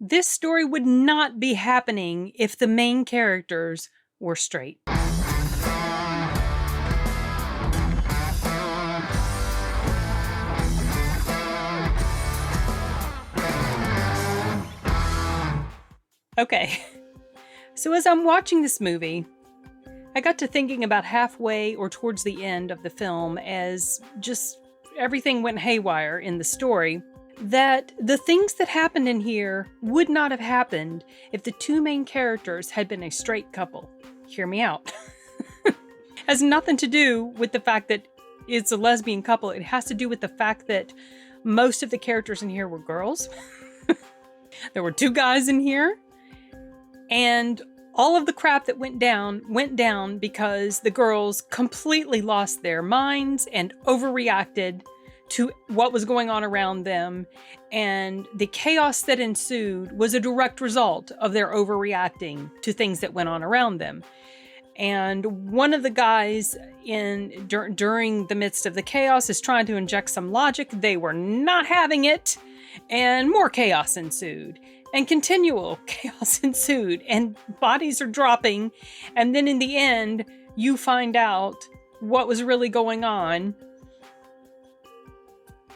This story would not be happening if the main characters were straight. Okay, so as I'm watching this movie, I got to thinking about halfway or towards the end of the film, as just everything went haywire in the story, that the things that happened in here would not have happened if the two main characters had been a straight couple. Hear me out. Has nothing to do with the fact that it's a lesbian couple. It has to do with the fact that most of the characters in here were girls. There were two guys in here. And all of the crap that went down because the girls completely lost their minds and overreacted to what was going on around them. And the chaos that ensued was a direct result of their overreacting to things that went on around them. And one of the guys during the midst of the chaos is trying to inject some logic. They were not having it, and more chaos ensued. And continual chaos ensued, and bodies are dropping. And then in the end, you find out what was really going on.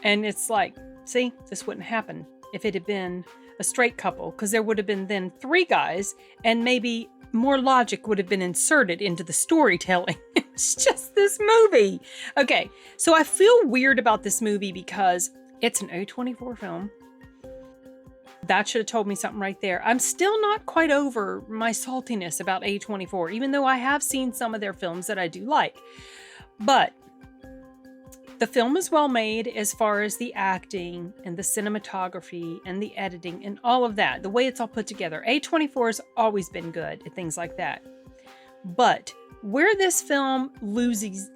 And it's like, see, this wouldn't happen if it had been a straight couple, because there would have been then three guys, and maybe more logic would have been inserted into the storytelling. It's just this movie. Okay, so I feel weird about this movie because it's an A24 film. That should have told me something right there. I'm still not quite over my saltiness about A24, even though I have seen some of their films that I do like. But the film is well made as far as the acting and the cinematography and the editing and all of that. The way it's all put together. A24 has always been good at things like that. But where this film loses...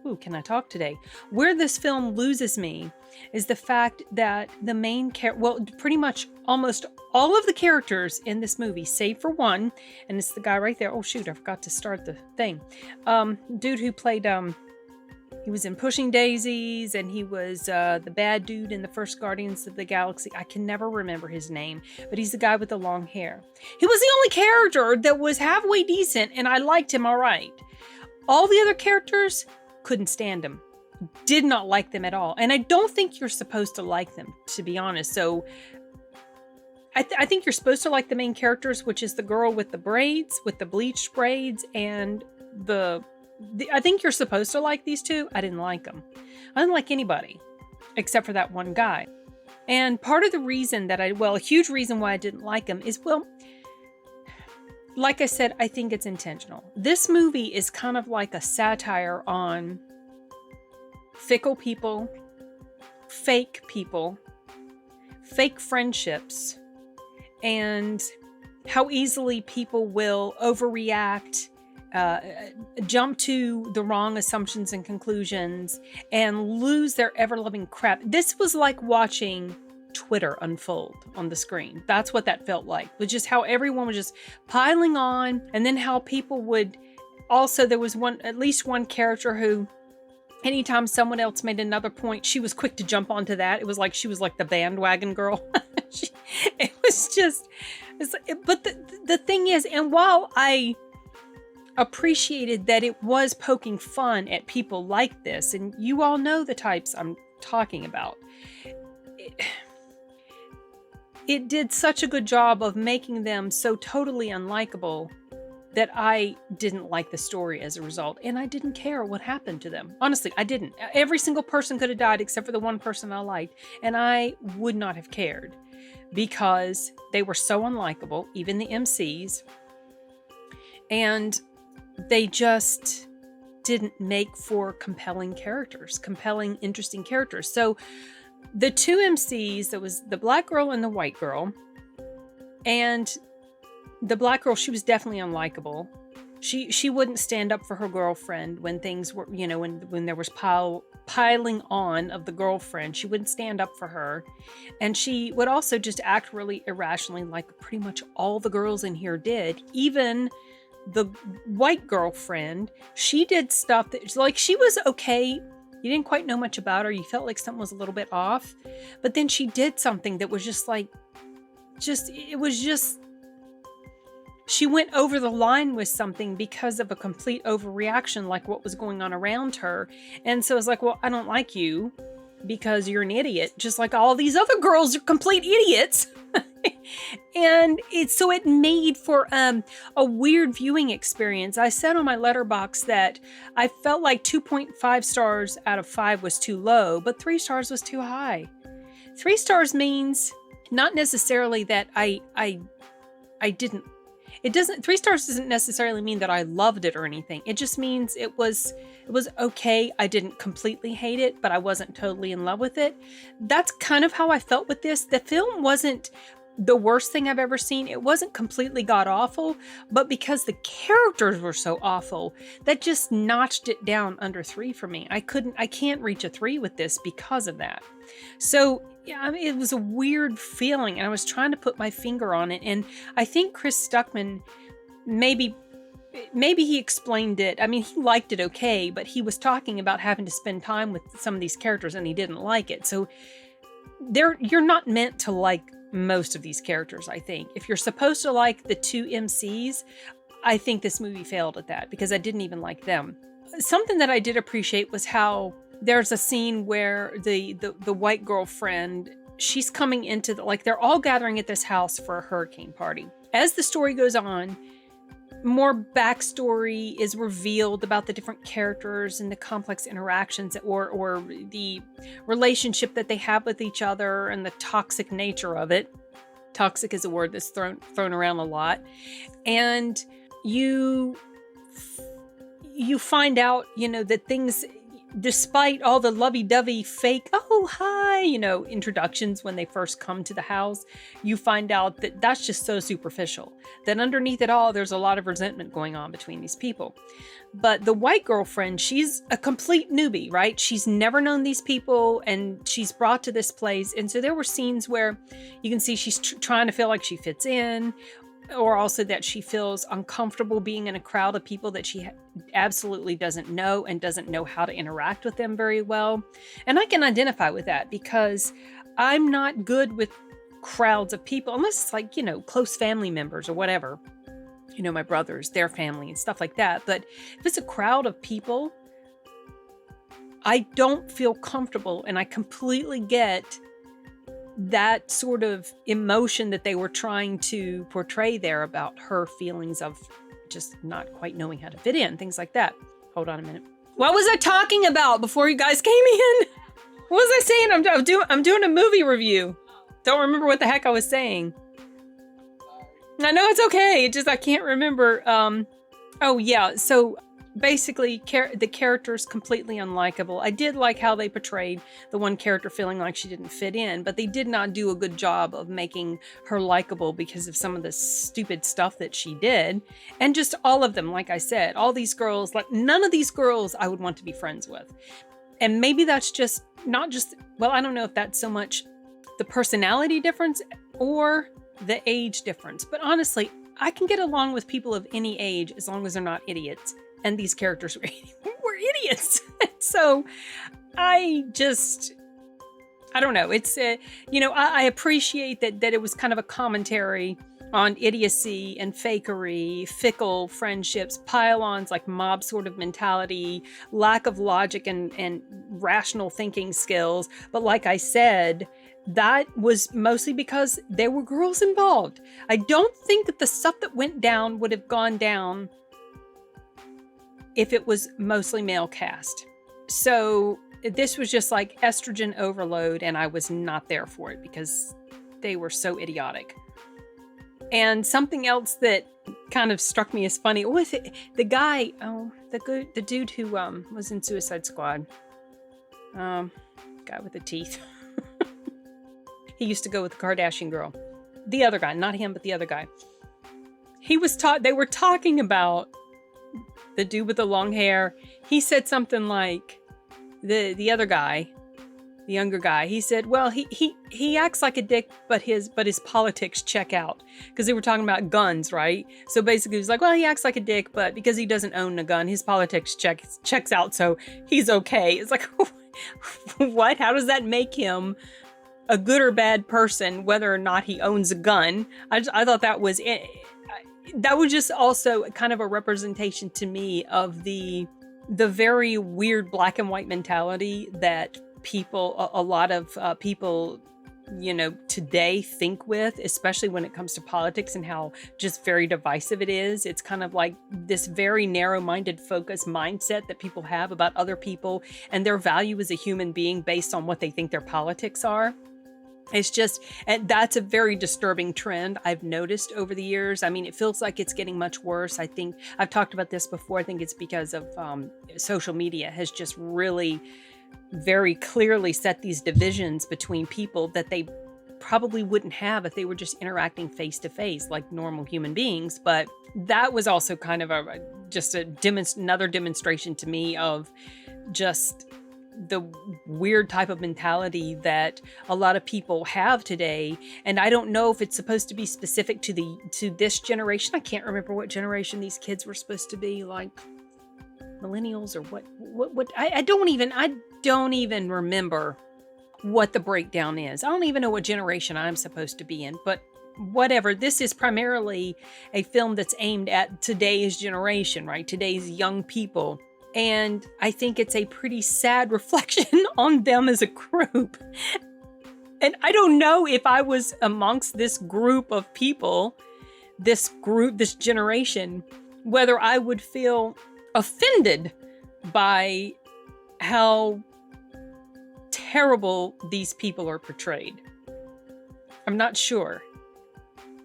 Ooh, can I talk today? Where this film loses me is the fact that the main pretty much almost all of the characters in this movie, save for one, and it's the guy right there. Oh shoot, I forgot to start the thing. Dude who played, he was in Pushing Daisies, and he was the bad dude in the first Guardians of the Galaxy. I can never remember his name, but he's the guy with the long hair. He was the only character that was halfway decent, and I liked him all right. All the other characters, couldn't stand them. Did not like them at all. And I don't think you're supposed to like them, to be honest. So I think you're supposed to like the main characters, which is the girl with the braids, with the bleached braids, and I think you're supposed to like these two. I didn't like them. I didn't like anybody except for that one guy. And part of the reason that a huge reason why I didn't like him is, well, like I said, I think it's intentional. This movie is kind of like a satire on fickle people, fake friendships, and how easily people will overreact, jump to the wrong assumptions and conclusions, and lose their ever-loving crap. This was like watching Twitter unfold on the screen. That's what that felt like. Was just how everyone was just piling on, and then how people would also, there was at least one character who, anytime someone else made another point, she was quick to jump onto that. It was like she was like the bandwagon girl. It was just, but the thing is, and while I appreciated that it was poking fun at people like this, and you all know the types I'm talking about, it did such a good job of making them so totally unlikable that I didn't like the story as a result. And I didn't care what happened to them. Honestly, I didn't. Every single person could have died except for the one person I liked. And I would not have cared because they were so unlikable, even the MCs. And they just didn't make for compelling characters, compelling, interesting characters. So the two MCs, there was the black girl and the white girl. And the black girl, she was definitely unlikable. She wouldn't stand up for her girlfriend when things were, when there was piling on of the girlfriend. She wouldn't stand up for her. And she would also just act really irrationally, like pretty much all the girls in here did. Even the white girlfriend, she did stuff that, like, she was okay. You didn't quite know much about her. You felt like something was a little bit off. But then she did something that was just like it was just, she went over the line with something because of a complete overreaction, like what was going on around her. And so it's like, well, I don't like you because you're an idiot, just like all these other girls are complete idiots. And it made for a weird viewing experience. I said on my letterbox that I felt like 2.5 stars out of 5 was too low, but 3 stars was too high. 3 stars means not necessarily that I didn't. It doesn't. 3 stars doesn't necessarily mean that I loved it or anything. It just means it was okay. I didn't completely hate it, but I wasn't totally in love with it. That's kind of how I felt with this. The film wasn't the worst thing I've ever seen. It wasn't completely god awful, but because the characters were so awful, that just notched it down under 3 for me. I can't reach a 3 with this because of that. So yeah, I mean, it was a weird feeling, and I was trying to put my finger on it. And I think Chris Stuckman, maybe he explained it. I mean, he liked it okay, but he was talking about having to spend time with some of these characters, and he didn't like it. So you're not meant to like most of these characters, I think. If you're supposed to like the 2 MCs, I think this movie failed at that because I didn't even like them. Something that I did appreciate was how there's a scene where the white girlfriend, she's coming into they're all gathering at this house for a hurricane party. As the story goes on, more backstory is revealed about the different characters and the complex interactions or the relationship that they have with each other and the toxic nature of it. Toxic is a word that's thrown around a lot. And you find out, that things, despite all the lovey-dovey fake, oh, hi, introductions when they first come to the house, you find out that that's just so superficial. That underneath it all, there's a lot of resentment going on between these people. But the white girlfriend, she's a complete newbie, right? She's never known these people, and she's brought to this place. And so there were scenes where you can see she's trying to feel like she fits in, or also that she feels uncomfortable being in a crowd of people that she absolutely doesn't know and doesn't know how to interact with them very well. And I can identify with that because I'm not good with crowds of people, unless it's like, close family members or whatever, my brothers, their family and stuff like that. But if it's a crowd of people, I don't feel comfortable, and I completely get that sort of emotion that they were trying to portray there about her feelings of just not quite knowing how to fit in, things like that. Hold on a minute. What was I talking about before you guys came in? What was I saying? I'm doing a movie review. Don't remember what the heck I was saying. I know it's okay. I can't remember. Oh yeah. So basically, the character's completely unlikable. I did like how they portrayed the one character feeling like she didn't fit in, but they did not do a good job of making her likable because of some of the stupid stuff that she did. And just all of them, like I said, all these girls, none of these girls I would want to be friends with. And maybe that's I don't know if that's so much the personality difference or the age difference. But honestly, I can get along with people of any age as long as they're not idiots. And these characters were idiots. So I don't know. It's, I appreciate that it was kind of a commentary on idiocy and fakery, fickle friendships, pile-ons, like mob sort of mentality, lack of logic and rational thinking skills. But like I said, that was mostly because there were girls involved. I don't think that the stuff that went down would have gone down if it was mostly male cast. So this was just like estrogen overload, and I was not there for it because they were so idiotic. And something else that kind of struck me as funny was the guy, the dude who was in Suicide Squad. Guy with the teeth. He used to go with the Kardashian girl. The other guy, not him, but the other guy. They were talking about the dude with the long hair. He said something like, the other guy, the younger guy, he said, well, he acts like a dick, but his politics check out. Because they were talking about guns, right? So basically, he was like, well, he acts like a dick, but because he doesn't own a gun, his politics checks out, so he's okay. It's like, what? How does that make him a good or bad person, whether or not he owns a gun. I thought that was just also kind of a representation to me of the very weird black and white mentality that a lot of people, today think with, especially when it comes to politics and how just very divisive it is. It's kind of like this very narrow-minded focus mindset that people have about other people and their value as a human being based on what they think their politics are. It's just, and that's a very disturbing trend I've noticed over the years. I mean, it feels like it's getting much worse. I think I've talked about this before. I think it's because of social media has just really very clearly set these divisions between people that they probably wouldn't have if they were just interacting face to face like normal human beings. But that was also kind of another demonstration to me of just the weird type of mentality that a lot of people have today. And I don't know if it's supposed to be specific to this generation. I can't remember what generation these kids were supposed to be, like millennials or what. I don't even remember what the breakdown is. I don't even know what generation I'm supposed to be in, but whatever. This is primarily a film that's aimed at today's generation, right? Today's young people. And I think it's a pretty sad reflection on them as a group. And I don't know if I was amongst this group of people, this generation, whether I would feel offended by how terrible these people are portrayed. I'm not sure.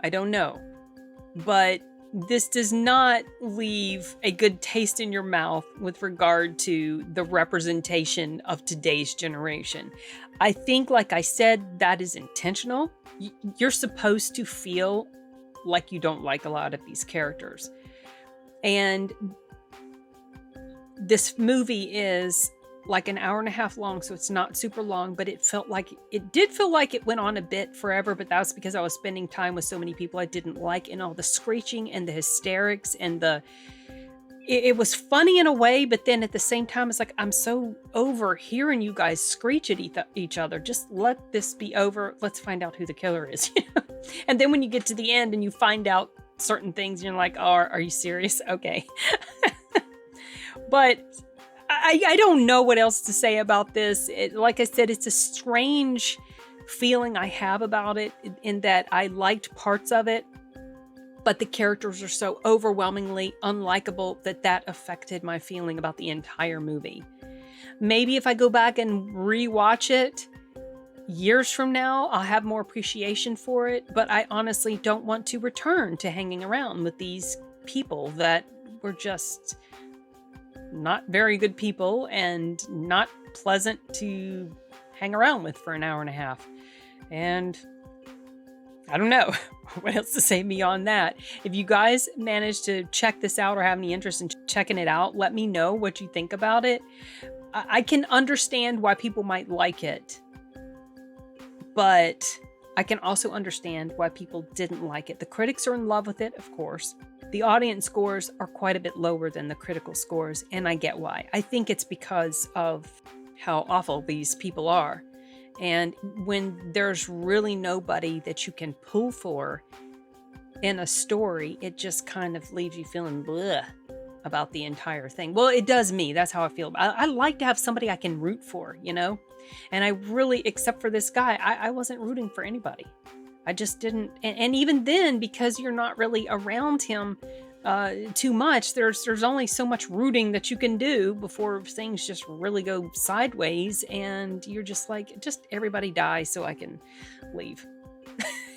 I don't know. But this does not leave a good taste in your mouth with regard to the representation of today's generation. I think, like I said, that is intentional. You're supposed to feel like you don't like a lot of these characters. And this movie is like an hour and a half long, so it's not super long, but it did feel like it went on a bit forever, but that was because I was spending time with so many people I didn't like, and all the screeching and the hysterics and it was funny in a way, but then at the same time, it's like, I'm so over hearing you guys screech at each other. Just let this be over. Let's find out who the killer is. And then when you get to the end and you find out certain things, you're like, oh, are you serious? Okay. But I don't know what else to say about this. Like I said, it's a strange feeling I have about it in that I liked parts of it, but the characters are so overwhelmingly unlikable that affected my feeling about the entire movie. Maybe if I go back and rewatch it years from now, I'll have more appreciation for it, but I honestly don't want to return to hanging around with these people that were just not very good people and not pleasant to hang around with for an hour and a half. And I don't know what else to say beyond that. If you guys manage to check this out or have any interest in checking it out, let me know what you think about it. I can understand why people might like it, but I can also understand why people didn't like it. The critics are in love with it, of course. The audience scores are quite a bit lower than the critical scores, and I get why. I think it's because of how awful these people are. And when there's really nobody that you can pull for in a story, it just kind of leaves you feeling bleh about the entire thing. Well, it does me. That's how I feel. I like to have somebody I can root for, And I really, except for this guy, I wasn't rooting for anybody. I just didn't. And even then, because you're not really around him too much, there's only so much rooting that you can do before things just really go sideways. And you're just like, just everybody die so I can leave.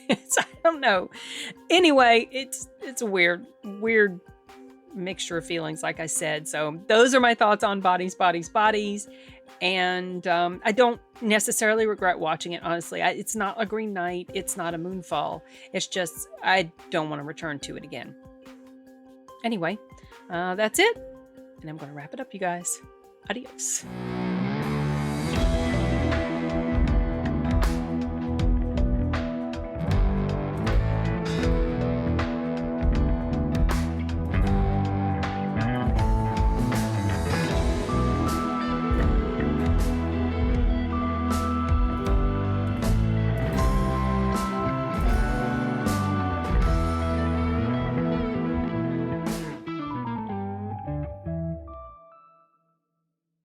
I don't know. Anyway, it's a weird mixture of feelings, like I said. So those are my thoughts on Bodies. And I don't necessarily regret watching it, honestly. It's not a Green Knight. It's not a Moonfall. It's just, I don't want to return to it again. Anyway, that's it. And I'm going to wrap it up, you guys. Adios.